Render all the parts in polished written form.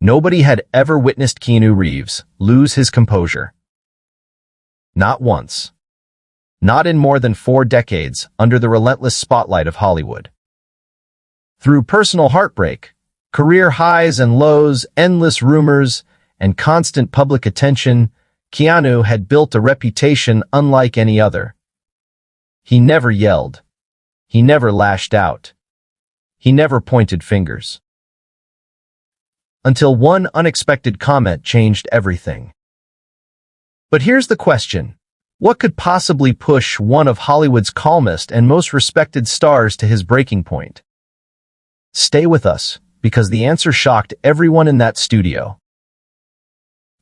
Nobody had ever witnessed Keanu Reeves lose his composure. Not once. Not in more than 4 decades under the relentless spotlight of Hollywood. Through personal heartbreak, career highs and lows, endless rumors, and constant public attention, Keanu had built a reputation unlike any other. He never yelled. He never lashed out. He never pointed fingers. Until one unexpected comment changed everything. But here's the question. What could possibly push one of Hollywood's calmest and most respected stars to his breaking point? Stay with us, because the answer shocked everyone in that studio.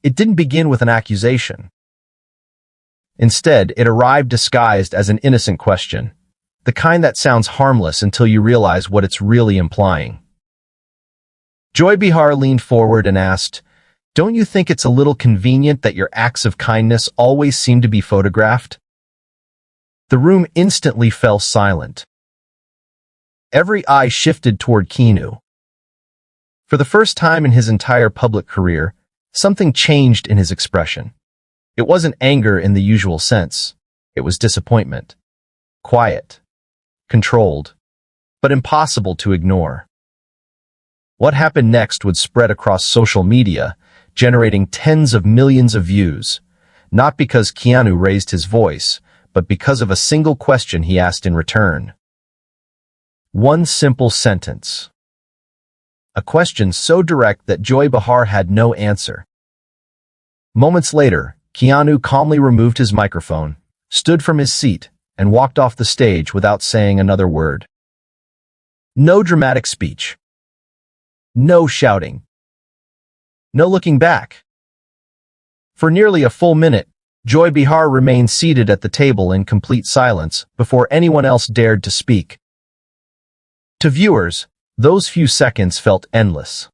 It didn't begin with an accusation. Instead, it arrived disguised as an innocent question, the kind that sounds harmless until you realize what it's really implying. Joy Behar leaned forward and asked, "Don't you think it's a little convenient that your acts of kindness always seem to be photographed?" The room instantly fell silent. Every eye shifted toward Keanu. For the first time in his entire public career, something changed in his expression. It wasn't anger in the usual sense. It was disappointment. Quiet. Controlled. But impossible to ignore. What happened next would spread across social media, generating tens of millions of views, not because Keanu raised his voice, but because of a single question he asked in return. One simple sentence. A question so direct that Joy Behar had no answer. Moments later, Keanu calmly removed his microphone, stood from his seat, and walked off the stage without saying another word. No dramatic speech. No shouting. No looking back. For nearly a full minute, Joy Behar remained seated at the table in complete silence before anyone else dared to speak. To viewers, those few seconds felt endless.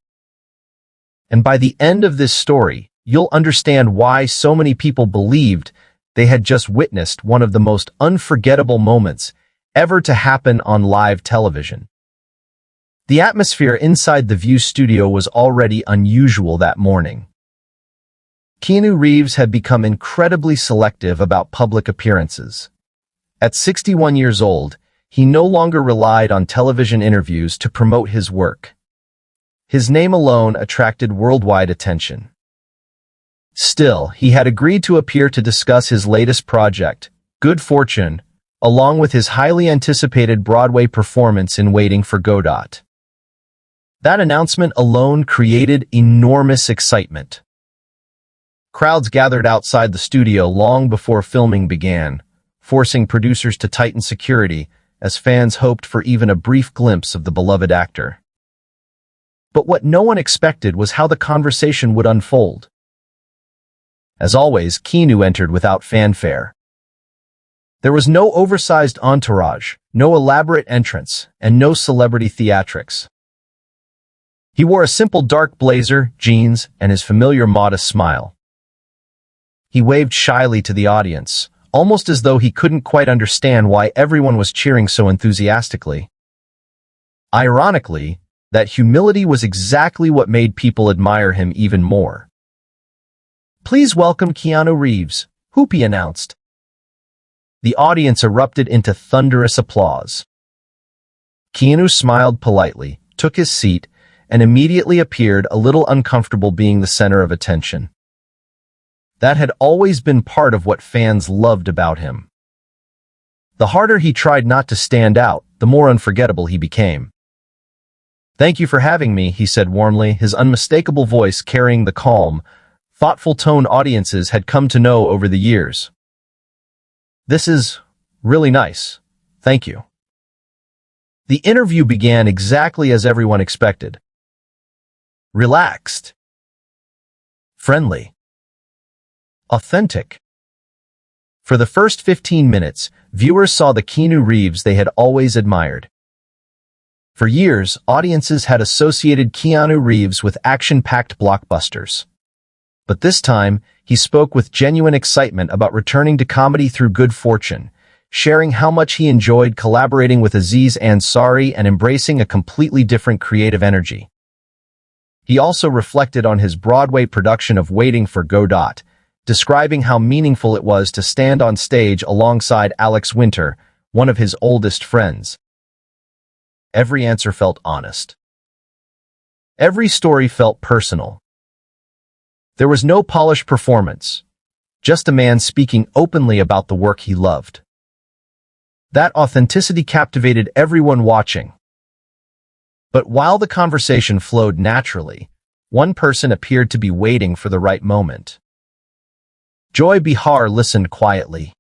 And by the end of this story, you'll understand why so many people believed they had just witnessed one of the most unforgettable moments ever to happen on live television. The atmosphere inside the View studio was already unusual that morning. Keanu Reeves had become incredibly selective about public appearances. At 61 years old, he no longer relied on television interviews to promote his work. His name alone attracted worldwide attention. Still, he had agreed to appear to discuss his latest project, Good Fortune, along with his highly anticipated Broadway performance in Waiting for Godot. That announcement alone created enormous excitement. Crowds gathered outside the studio long before filming began, forcing producers to tighten security as fans hoped for even a brief glimpse of the beloved actor. But what no one expected was how the conversation would unfold. As always, Keanu entered without fanfare. There was no oversized entourage, no elaborate entrance, and no celebrity theatrics. He wore a simple dark blazer, jeans, and his familiar modest smile. He waved shyly to the audience, almost as though he couldn't quite understand why everyone was cheering so enthusiastically. Ironically, that humility was exactly what made people admire him even more. "Please welcome Keanu Reeves," Hoopy announced. The audience erupted into thunderous applause. Keanu smiled politely, took his seat, and immediately appeared a little uncomfortable being the center of attention. That had always been part of what fans loved about him. The harder he tried not to stand out, the more unforgettable he became. "Thank you for having me," he said warmly, his unmistakable voice carrying the calm, thoughtful tone audiences had come to know over the years. "This is really nice. Thank you." The interview began exactly as everyone expected. Relaxed. Friendly. Authentic. For the first 15 minutes, viewers saw the Keanu Reeves they had always admired. For years, audiences had associated Keanu Reeves with action-packed blockbusters. But this time, he spoke with genuine excitement about returning to comedy through Good Fortune, sharing how much he enjoyed collaborating with Aziz Ansari and embracing a completely different creative energy. He also reflected on his Broadway production of Waiting for Godot, describing how meaningful it was to stand on stage alongside Alex Winter, one of his oldest friends. Every answer felt honest. Every story felt personal. There was no polished performance, just a man speaking openly about the work he loved. That authenticity captivated everyone watching. But while the conversation flowed naturally, one person appeared to be waiting for the right moment. Joy Behar listened quietly.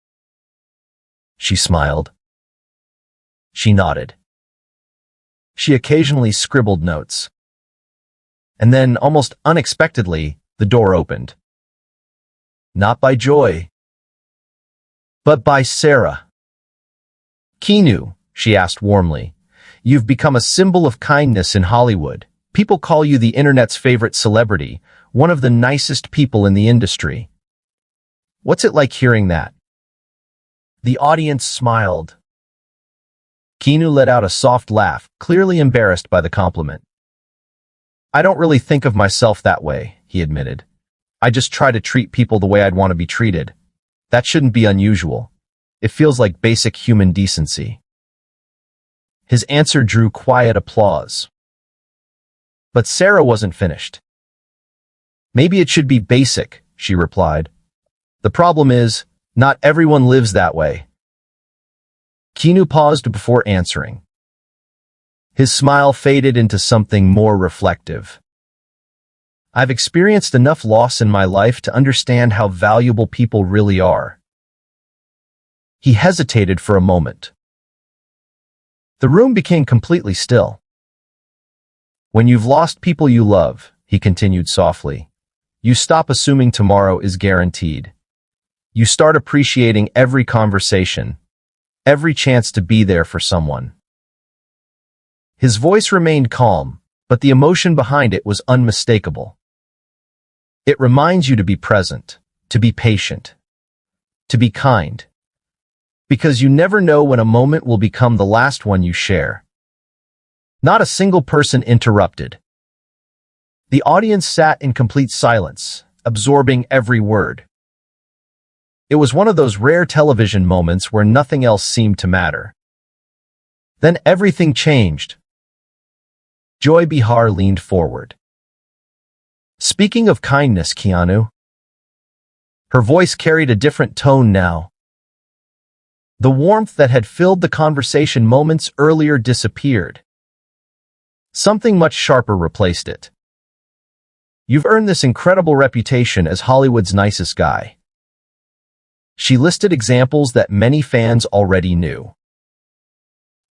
She smiled. She nodded. She occasionally scribbled notes. And then, almost unexpectedly, the door opened. Not by Joy, but by Sarah. Keanu, she asked warmly, you've become a symbol of kindness in Hollywood. People call you the internet's favorite celebrity, one of the nicest people in the industry. What's it like hearing that? The audience smiled. Keanu let out a soft laugh, clearly embarrassed by the compliment. I don't really think of myself that way, he admitted. I just try to treat people the way I'd want to be treated. That shouldn't be unusual. It feels like basic human decency. His answer drew quiet applause. But Sarah wasn't finished. Maybe it should be basic, she replied. The problem is, not everyone lives that way. Keanu paused before answering. His smile faded into something more reflective. I've experienced enough loss in my life to understand how valuable people really are. He hesitated for a moment. The room became completely still. When you've lost people you love, he continued softly, you stop assuming tomorrow is guaranteed. You start appreciating every conversation, every chance to be there for someone. His voice remained calm, but the emotion behind it was unmistakable. It reminds you to be present, to be patient, to be kind. Because you never know when a moment will become the last one you share. Not a single person interrupted. The audience sat in complete silence, absorbing every word. It was one of those rare television moments where nothing else seemed to matter. Then everything changed. Joy Behar leaned forward. Speaking of kindness, Keanu. Her voice carried a different tone now. The warmth that had filled the conversation moments earlier disappeared. Something much sharper replaced it. You've earned this incredible reputation as Hollywood's nicest guy. She listed examples that many fans already knew.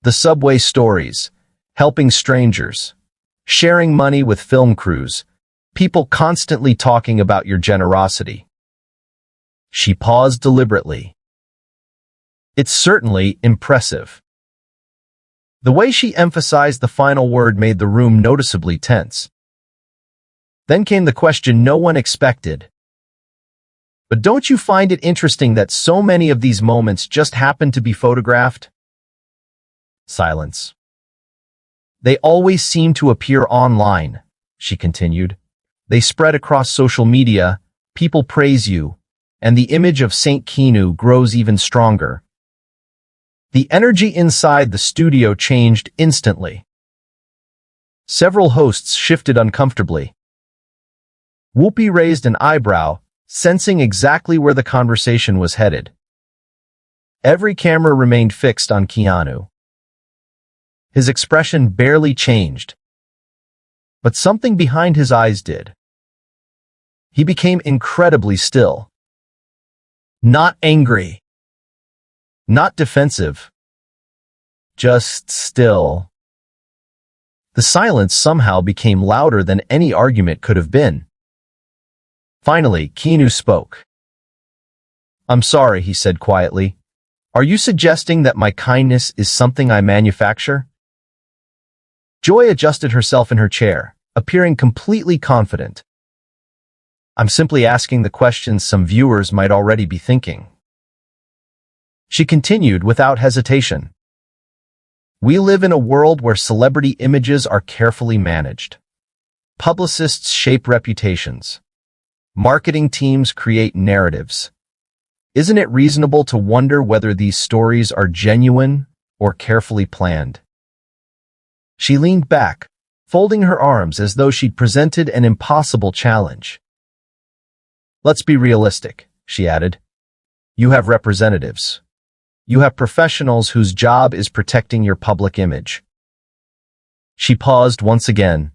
The subway stories, helping strangers, sharing money with film crews, people constantly talking about your generosity. She paused deliberately. It's certainly impressive. The way she emphasized the final word made the room noticeably tense. Then came the question no one expected. But don't you find it interesting that so many of these moments just happen to be photographed? Silence. They always seem to appear online, she continued. They spread across social media, people praise you, and the image of Saint Keanu grows even stronger. The energy inside the studio changed instantly. Several hosts shifted uncomfortably. Whoopi raised an eyebrow, sensing exactly where the conversation was headed. Every camera remained fixed on Keanu. His expression barely changed. But something behind his eyes did. He became incredibly still. Not angry. Not defensive. Just still. The silence somehow became louder than any argument could have been. Finally, Keanu spoke. I'm sorry, he said quietly. Are you suggesting that my kindness is something I manufacture? Joy adjusted herself in her chair, appearing completely confident. I'm simply asking the questions some viewers might already be thinking. She continued without hesitation. We live in a world where celebrity images are carefully managed. Publicists shape reputations. Marketing teams create narratives. Isn't it reasonable to wonder whether these stories are genuine or carefully planned? She leaned back, folding her arms as though she'd presented an impossible challenge. Let's be realistic, she added. You have representatives. You have professionals whose job is protecting your public image. She paused once again.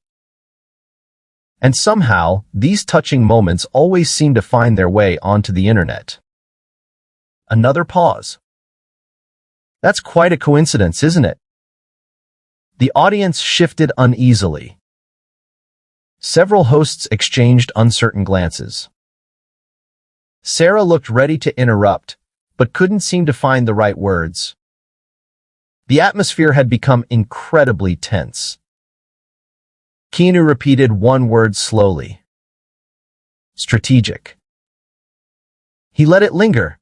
And somehow, these touching moments always seem to find their way onto the internet. Another pause. That's quite a coincidence, isn't it? The audience shifted uneasily. Several hosts exchanged uncertain glances. Sarah looked ready to interrupt, but couldn't seem to find the right words. The atmosphere had become incredibly tense. Keanu repeated one word slowly. Strategic. He let it linger.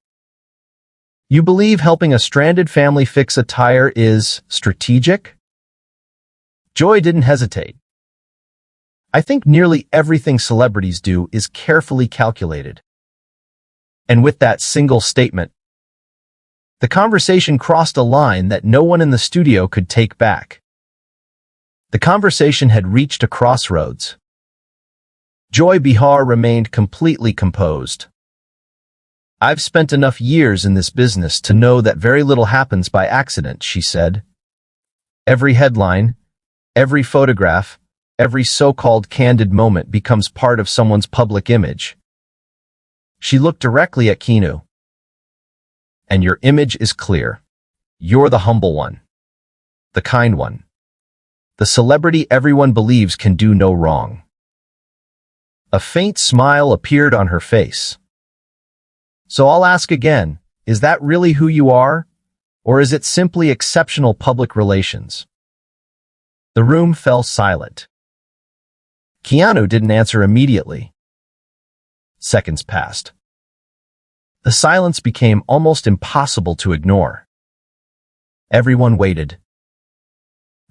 You believe helping a stranded family fix a tire is strategic? Joy didn't hesitate. I think nearly everything celebrities do is carefully calculated. And with that single statement, the conversation crossed a line that no one in the studio could take back. The conversation had reached a crossroads. Joy Behar remained completely composed. I've spent enough years in this business to know that very little happens by accident, she said. Every headline, every photograph, every so-called candid moment becomes part of someone's public image. She looked directly at Keanu. And your image is clear. You're the humble one. The kind one. The celebrity everyone believes can do no wrong. A faint smile appeared on her face. So I'll ask again, is that really who you are? Or is it simply exceptional public relations? The room fell silent. Keanu didn't answer immediately. Seconds passed. The silence became almost impossible to ignore. Everyone waited.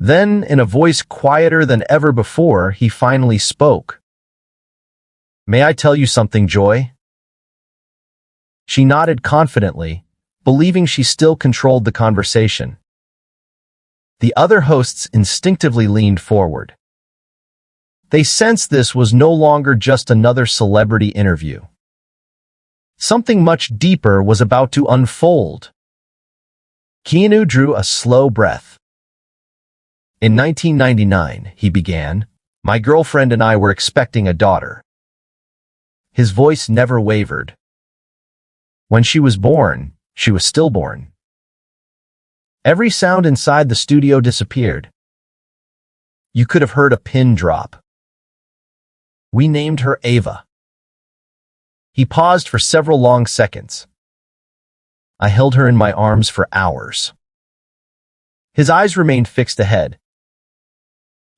Then, in a voice quieter than ever before, he finally spoke. May I tell you something, Joy? She nodded confidently, believing she still controlled the conversation. The other hosts instinctively leaned forward. They sensed this was no longer just another celebrity interview. Something much deeper was about to unfold. Keanu drew a slow breath. In 1999, he began, my girlfriend and I were expecting a daughter. His voice never wavered. When she was born, she was stillborn. Every sound inside the studio disappeared. You could have heard a pin drop. We named her Ava. He paused for several long seconds. I held her in my arms for hours. His eyes remained fixed ahead.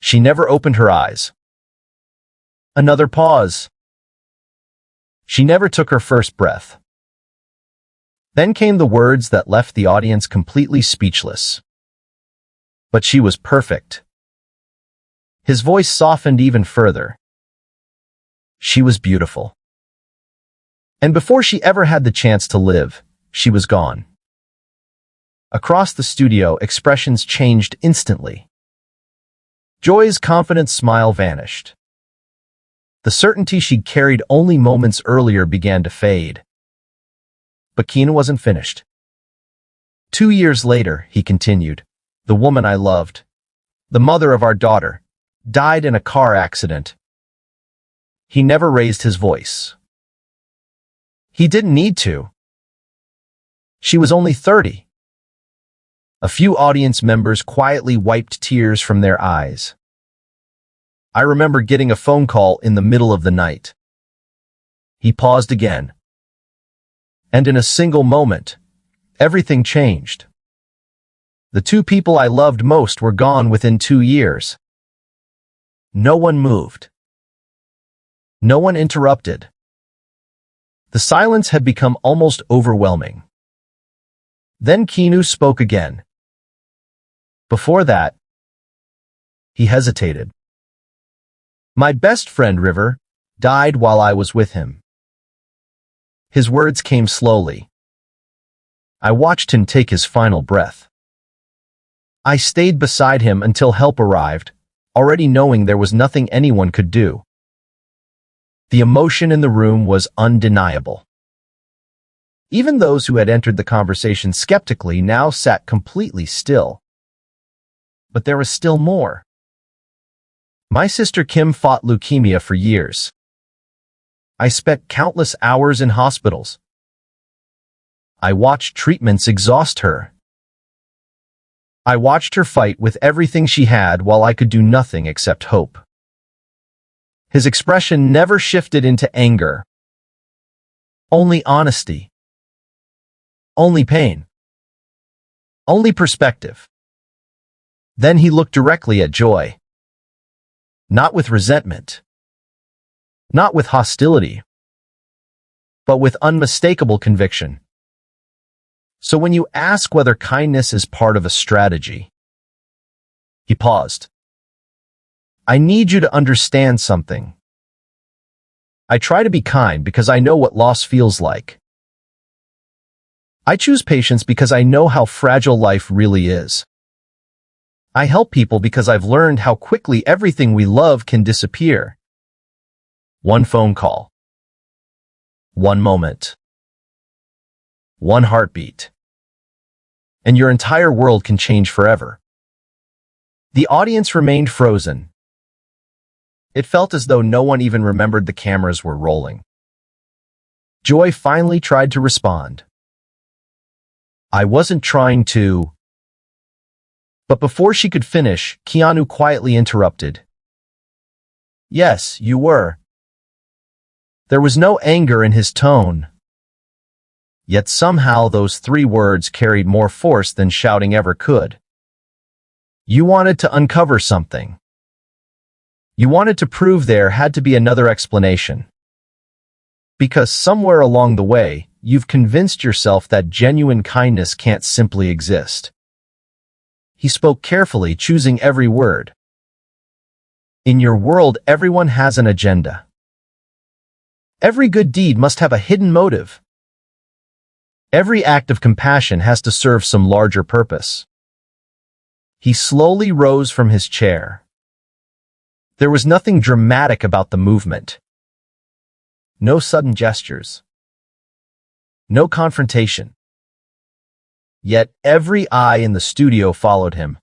She never opened her eyes. Another pause. She never took her first breath. Then came the words that left the audience completely speechless. But she was perfect. His voice softened even further. She was beautiful. And before she ever had the chance to live, she was gone. Across the studio, expressions changed instantly. Joy's confident smile vanished. The certainty she'd carried only moments earlier began to fade. But Keanu wasn't finished. 2 years later, he continued, the woman I loved, the mother of our daughter, died in a car accident. He never raised his voice. He didn't need to. She was only 30. A few audience members quietly wiped tears from their eyes. I remember getting a phone call in the middle of the night. He paused again. And in a single moment, everything changed. The 2 people I loved most were gone within 2 years. No one moved. No one interrupted. The silence had become almost overwhelming. Then Keanu spoke again. Before that, he hesitated. My best friend, River, died while I was with him. His words came slowly. I watched him take his final breath. I stayed beside him until help arrived, already knowing there was nothing anyone could do. The emotion in the room was undeniable. Even those who had entered the conversation skeptically now sat completely still. But there was still more. My sister Kim fought leukemia for years. I spent countless hours in hospitals. I watched treatments exhaust her. I watched her fight with everything she had while I could do nothing except hope. His expression never shifted into anger. Only honesty. Only pain. Only perspective. Then he looked directly at Joy. Not with resentment. Not with hostility. But with unmistakable conviction. So when you ask whether kindness is part of a strategy, he paused. I need you to understand something. I try to be kind because I know what loss feels like. I choose patience because I know how fragile life really is. I help people because I've learned how quickly everything we love can disappear. One phone call. One moment. One heartbeat. And your entire world can change forever. The audience remained frozen. It felt as though no one even remembered the cameras were rolling. Joy finally tried to respond. I wasn't trying to... But before she could finish, Keanu quietly interrupted. Yes, you were. There was no anger in his tone. Yet somehow those 3 words carried more force than shouting ever could. You wanted to uncover something. You wanted to prove there had to be another explanation. Because somewhere along the way, you've convinced yourself that genuine kindness can't simply exist. He spoke carefully, choosing every word. In your world, everyone has an agenda. Every good deed must have a hidden motive. Every act of compassion has to serve some larger purpose. He slowly rose from his chair. There was nothing dramatic about the movement. No sudden gestures. No confrontation. Yet every eye in the studio followed him.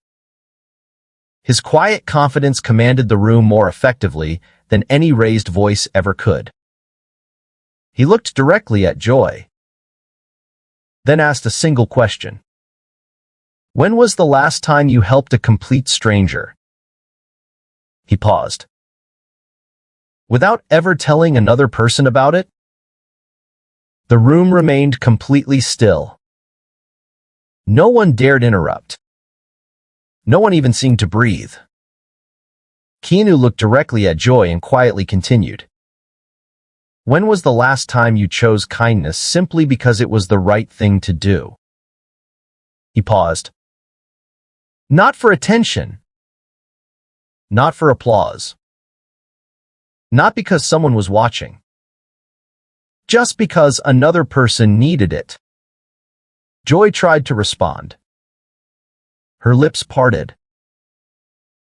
His quiet confidence commanded the room more effectively than any raised voice ever could. He looked directly at Joy, then asked a single question. When was the last time you helped a complete stranger? He paused. Without ever telling another person about it? The room remained completely still. No one dared interrupt. No one even seemed to breathe. Keanu looked directly at Joy and quietly continued. When was the last time you chose kindness simply because it was the right thing to do? He paused. Not for attention. Not for applause. Not because someone was watching. Just because another person needed it. Joy tried to respond. Her lips parted.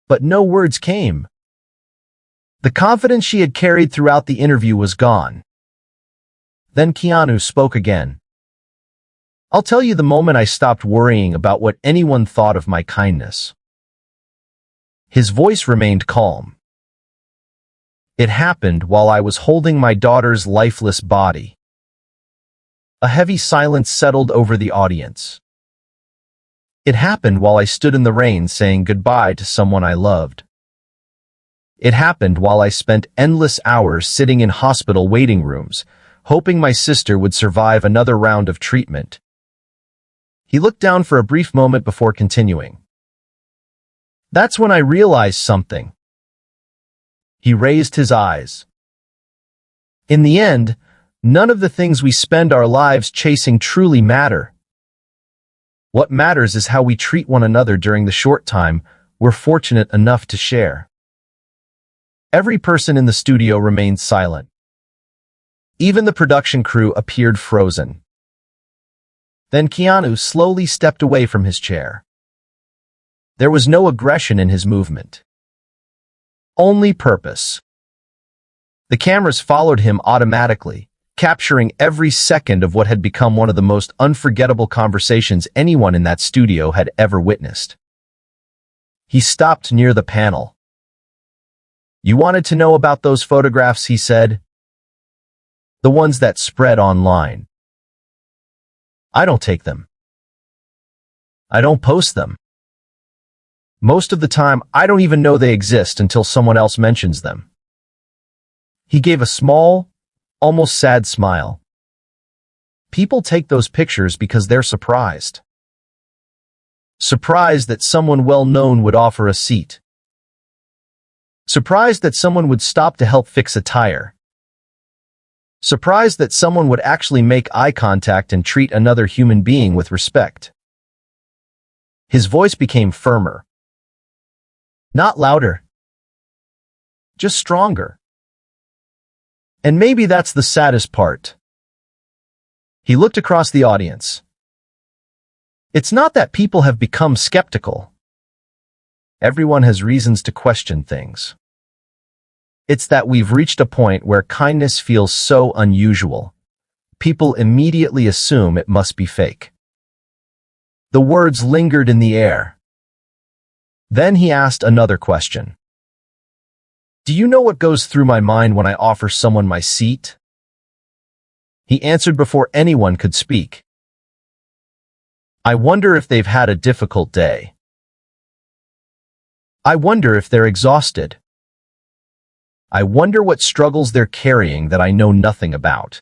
But no words came. The confidence she had carried throughout the interview was gone. Then Keanu spoke again. I'll tell you the moment I stopped worrying about what anyone thought of my kindness. His voice remained calm. It happened while I was holding my daughter's lifeless body. A heavy silence settled over the audience. It happened while I stood in the rain saying goodbye to someone I loved. It happened while I spent endless hours sitting in hospital waiting rooms, hoping my sister would survive another round of treatment. He looked down for a brief moment before continuing. That's when I realized something. He raised his eyes. In the end, none of the things we spend our lives chasing truly matter. What matters is how we treat one another during the short time we're fortunate enough to share. Every person in the studio remained silent. Even the production crew appeared frozen. Then Keanu slowly stepped away from his chair. There was no aggression in his movement. Only purpose. The cameras followed him automatically, capturing every second of what had become one of the most unforgettable conversations anyone in that studio had ever witnessed. He stopped near the panel. "You wanted to know about those photographs," he said. "The ones that spread online. I don't take them. I don't post them. Most of the time, I don't even know they exist until someone else mentions them." He gave a small, almost sad smile. "People take those pictures because they're surprised. Surprised that someone well-known would offer a seat. Surprised that someone would stop to help fix a tire. Surprised that someone would actually make eye contact and treat another human being with respect." His voice became firmer. Not louder. Just stronger. And maybe that's the saddest part. He looked across the audience. It's not that people have become skeptical. Everyone has reasons to question things. It's that we've reached a point where kindness feels so unusual. People immediately assume it must be fake. The words lingered in the air. Then he asked another question. "Do you know what goes through my mind when I offer someone my seat?" He answered before anyone could speak. "I wonder if they've had a difficult day. I wonder if they're exhausted. I wonder what struggles they're carrying that I know nothing about."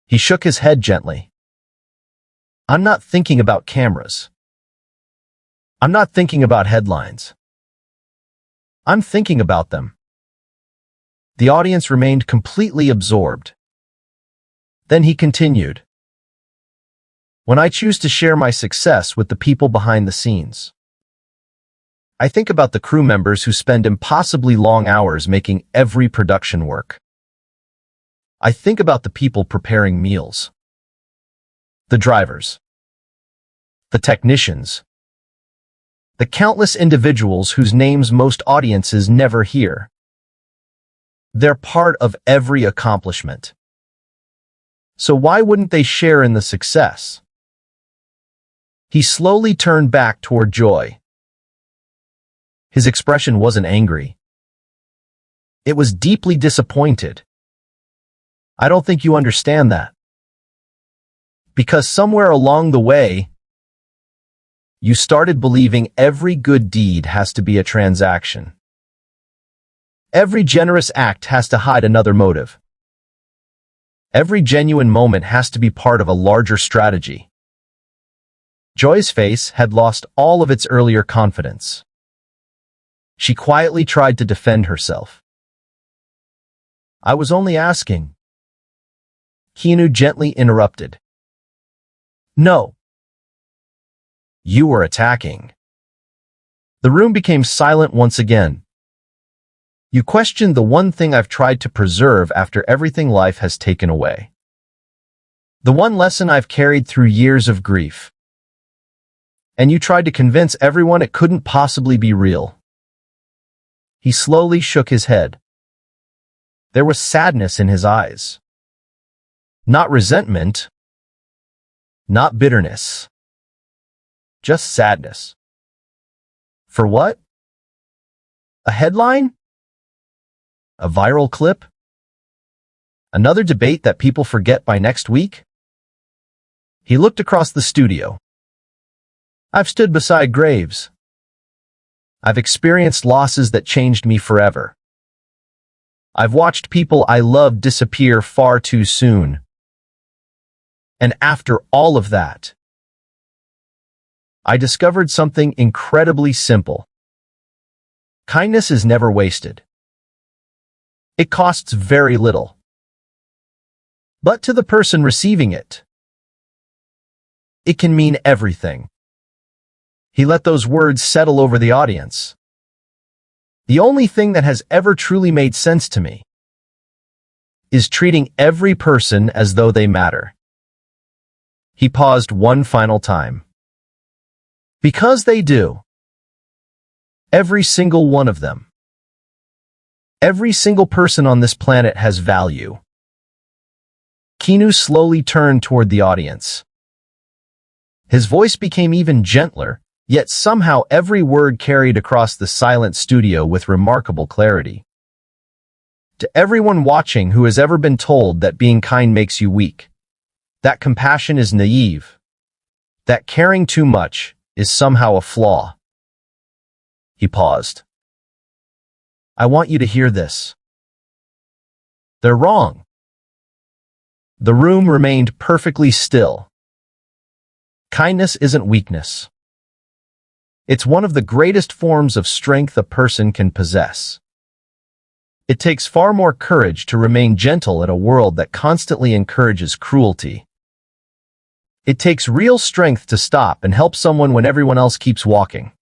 He shook his head gently. "I'm not thinking about cameras. I'm not thinking about headlines. I'm thinking about them." The audience remained completely absorbed. Then he continued. "When I choose to share my success with the people behind the scenes, I think about the crew members who spend impossibly long hours making every production work. I think about the people preparing meals, the drivers, the technicians, the countless individuals whose names most audiences never hear. They're part of every accomplishment. So why wouldn't they share in the success?" He slowly turned back toward Joy. His expression wasn't angry. It was deeply disappointed. "I don't think you understand that. Because somewhere along the way, you started believing every good deed has to be a transaction. Every generous act has to hide another motive. Every genuine moment has to be part of a larger strategy." Joy's face had lost all of its earlier confidence. She quietly tried to defend herself. "I was only asking." Keanu gently interrupted. "No. You were attacking." The room became silent once again. "You questioned the one thing I've tried to preserve after everything life has taken away. The one lesson I've carried through years of grief. And you tried to convince everyone it couldn't possibly be real." He slowly shook his head. There was sadness in his eyes. Not resentment. Not bitterness. Just sadness. For what? A headline? A viral clip? Another debate that people forget by next week? He looked across the studio. "I've stood beside graves. I've experienced losses that changed me forever. I've watched people I loved disappear far too soon. And after all of that, I discovered something incredibly simple. Kindness is never wasted. It costs very little. But to the person receiving it, it can mean everything." He let those words settle over the audience. The only thing that has ever truly made sense to me is treating every person as though they matter. He paused one final time. Because they do. Every single one of them. Every single person on this planet has value. Keanu slowly turned toward the audience. His voice became even gentler, yet somehow every word carried across the silent studio with remarkable clarity. To everyone watching who has ever been told that being kind makes you weak, that compassion is naive, that caring too much is somehow a flaw. He paused. I want you to hear this. They're wrong. The room remained perfectly still. Kindness isn't weakness. It's one of the greatest forms of strength a person can possess. It takes far more courage to remain gentle in a world that constantly encourages cruelty. It takes real strength to stop and help someone when everyone else keeps walking.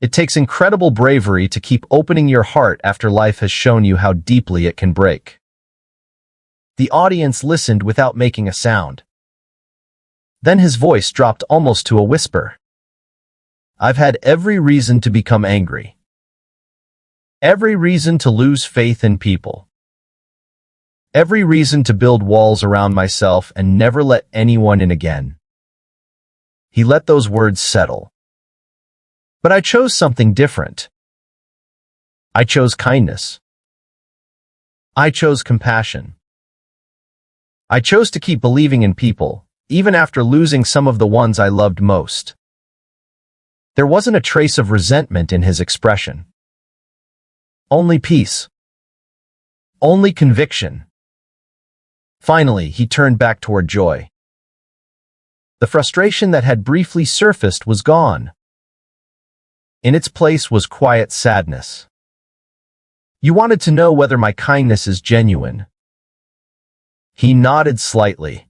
It takes incredible bravery to keep opening your heart after life has shown you how deeply it can break. The audience listened without making a sound. Then his voice dropped almost to a whisper. I've had every reason to become angry. Every reason to lose faith in people. Every reason to build walls around myself and never let anyone in again. He let those words settle. But I chose something different. I chose kindness. I chose compassion. I chose to keep believing in people, even after losing some of the ones I loved most. There wasn't a trace of resentment in his expression. Only peace. Only conviction. Finally, he turned back toward Joy. The frustration that had briefly surfaced was gone. In its place was quiet sadness. You wanted to know whether my kindness is genuine. He nodded slightly.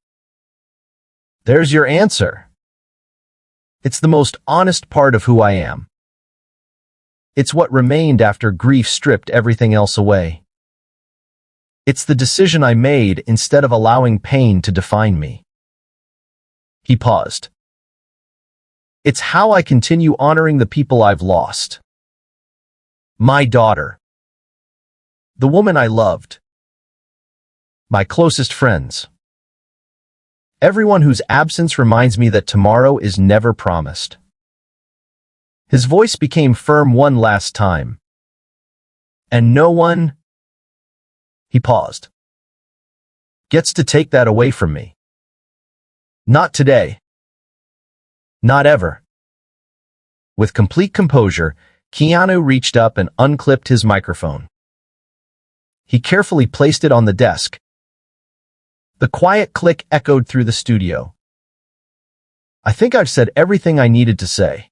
There's your answer. It's the most honest part of who I am. It's what remained after grief stripped everything else away. It's the decision I made instead of allowing pain to define me. He paused. It's how I continue honoring the people I've lost. My daughter. The woman I loved. My closest friends. Everyone whose absence reminds me that tomorrow is never promised. His voice became firm one last time. And no one, he paused, gets to take that away from me. Not today. Not ever. With complete composure, Keanu reached up and unclipped his microphone. He carefully placed it on the desk. The quiet click echoed through the studio. I think I've said everything I needed to say.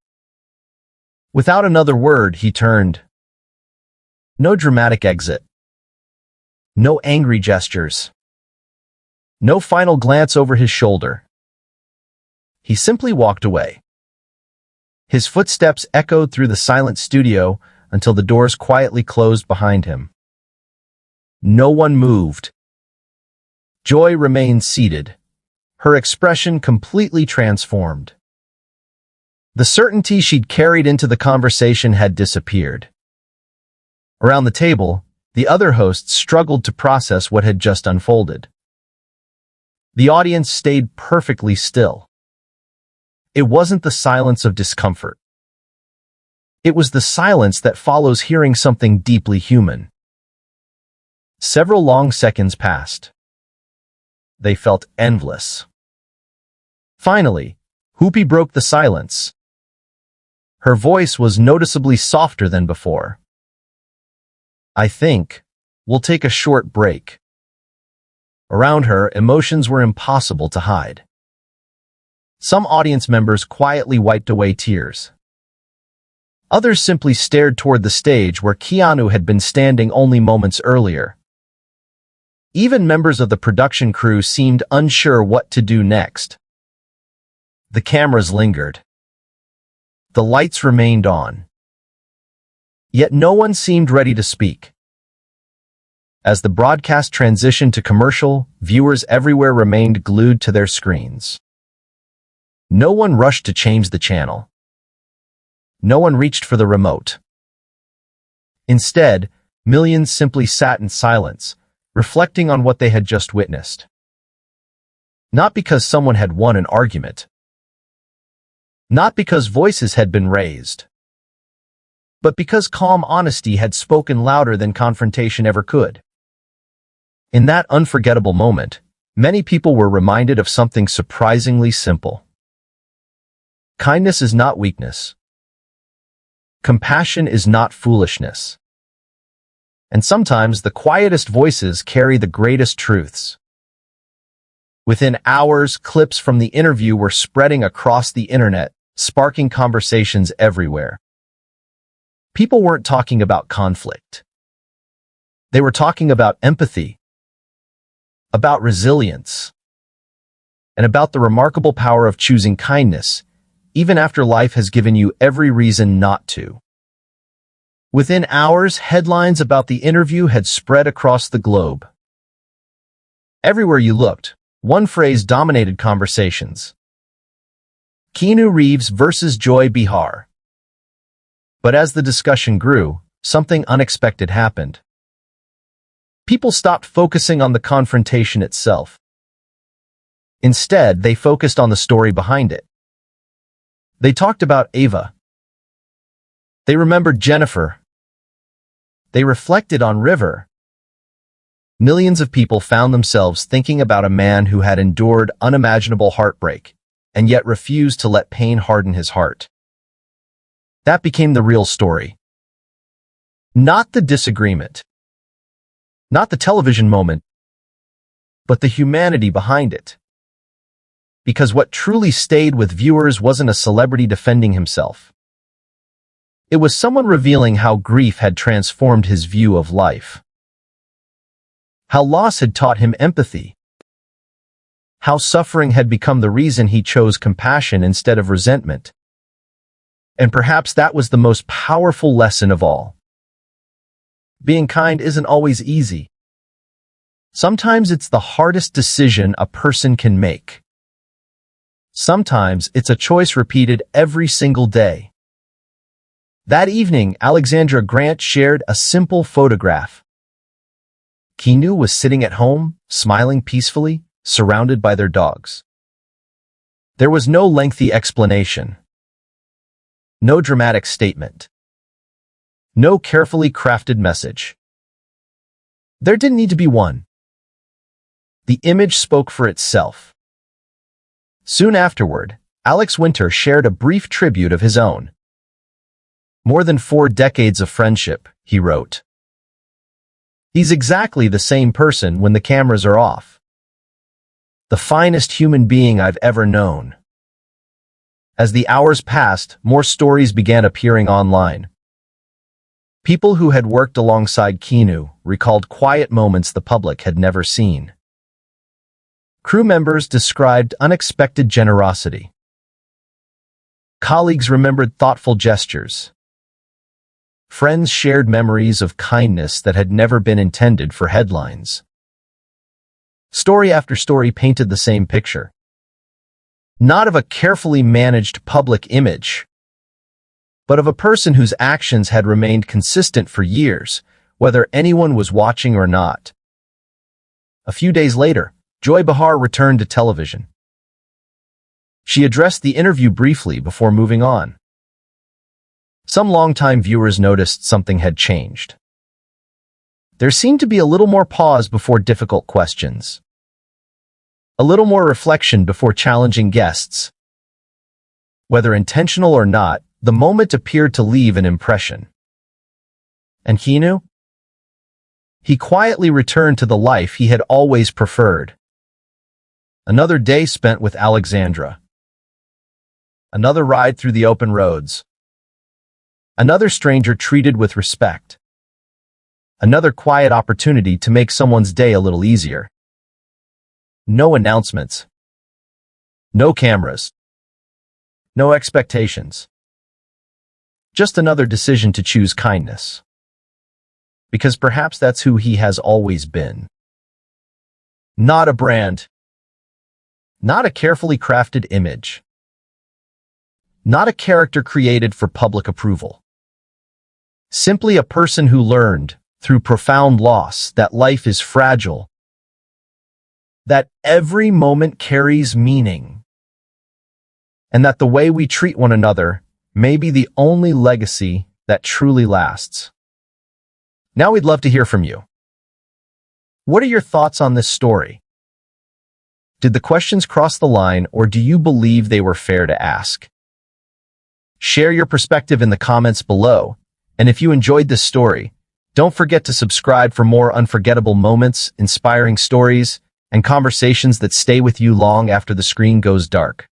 Without another word, he turned. No dramatic exit. No angry gestures. No final glance over his shoulder. He simply walked away. His footsteps echoed through the silent studio until the doors quietly closed behind him. No one moved. Joy remained seated, her expression completely transformed. The certainty she'd carried into the conversation had disappeared. Around the table, the other hosts struggled to process what had just unfolded. The audience stayed perfectly still. It wasn't the silence of discomfort. It was the silence that follows hearing something deeply human. Several long seconds passed. They felt endless. Finally, Hoopy broke the silence. Her voice was noticeably softer than before. I think we'll take a short break. Around her, emotions were impossible to hide. Some audience members quietly wiped away tears. Others simply stared toward the stage where Keanu had been standing only moments earlier. Even members of the production crew seemed unsure what to do next. The cameras lingered. The lights remained on. Yet no one seemed ready to speak. As the broadcast transitioned to commercial, viewers everywhere remained glued to their screens. No one rushed to change the channel. No one reached for the remote. Instead, millions simply sat in silence, reflecting on what they had just witnessed. Not because someone had won an argument. Not because voices had been raised. But because calm honesty had spoken louder than confrontation ever could. In that unforgettable moment, many people were reminded of something surprisingly simple. Kindness is not weakness. Compassion is not foolishness. And sometimes the quietest voices carry the greatest truths. Within hours, clips from the interview were spreading across the internet, sparking conversations everywhere. People weren't talking about conflict. They were talking about empathy, about resilience, and about the remarkable power of choosing kindness, even after life has given you every reason not to. Within hours, headlines about the interview had spread across the globe. Everywhere you looked, one phrase dominated conversations. Keanu Reeves versus Joy Behar. But as the discussion grew, something unexpected happened. People stopped focusing on the confrontation itself. Instead, they focused on the story behind it. They talked about Ava. They remembered Jennifer. They reflected on River. Millions of people found themselves thinking about a man who had endured unimaginable heartbreak, and yet refused to let pain harden his heart. That became the real story. Not the disagreement. Not the television moment, but the humanity behind it. Because what truly stayed with viewers wasn't a celebrity defending himself. It was someone revealing how grief had transformed his view of life. How loss had taught him empathy. How suffering had become the reason he chose compassion instead of resentment. And perhaps that was the most powerful lesson of all. Being kind isn't always easy. Sometimes it's the hardest decision a person can make. Sometimes it's a choice repeated every single day. That evening, Alexandra Grant shared a simple photograph. Keanu was sitting at home, smiling peacefully, surrounded by their dogs. There was no lengthy explanation. No dramatic statement. No carefully crafted message. There didn't need to be one. The image spoke for itself. Soon afterward, Alex Winter shared a brief tribute of his own. More than 4 decades of friendship, he wrote. He's exactly the same person when the cameras are off. The finest human being I've ever known. As the hours passed, more stories began appearing online. People who had worked alongside Keanu recalled quiet moments the public had never seen. Crew members described unexpected generosity. Colleagues remembered thoughtful gestures. Friends shared memories of kindness that had never been intended for headlines. Story after story painted the same picture. Not of a carefully managed public image, but of a person whose actions had remained consistent for years, whether anyone was watching or not. A few days later, Joy Behar returned to television. She addressed the interview briefly before moving on. Some longtime viewers noticed something had changed. There seemed to be a little more pause before difficult questions. A little more reflection before challenging guests. Whether intentional or not, the moment appeared to leave an impression. And Keanu? He quietly returned to the life he had always preferred. Another day spent with Alexandra. Another ride through the open roads. Another stranger treated with respect. Another quiet opportunity to make someone's day a little easier. No announcements. No cameras. No expectations. Just another decision to choose kindness. Because perhaps that's who he has always been. Not a brand. Not a carefully crafted image. Not a character created for public approval. Simply a person who learned, through profound loss, that life is fragile, that every moment carries meaning, and that the way we treat one another may be the only legacy that truly lasts. Now we'd love to hear from you. What are your thoughts on this story? Did the questions cross the line, or do you believe they were fair to ask? Share your perspective in the comments below, and if you enjoyed this story, don't forget to subscribe for more unforgettable moments, inspiring stories, and conversations that stay with you long after the screen goes dark.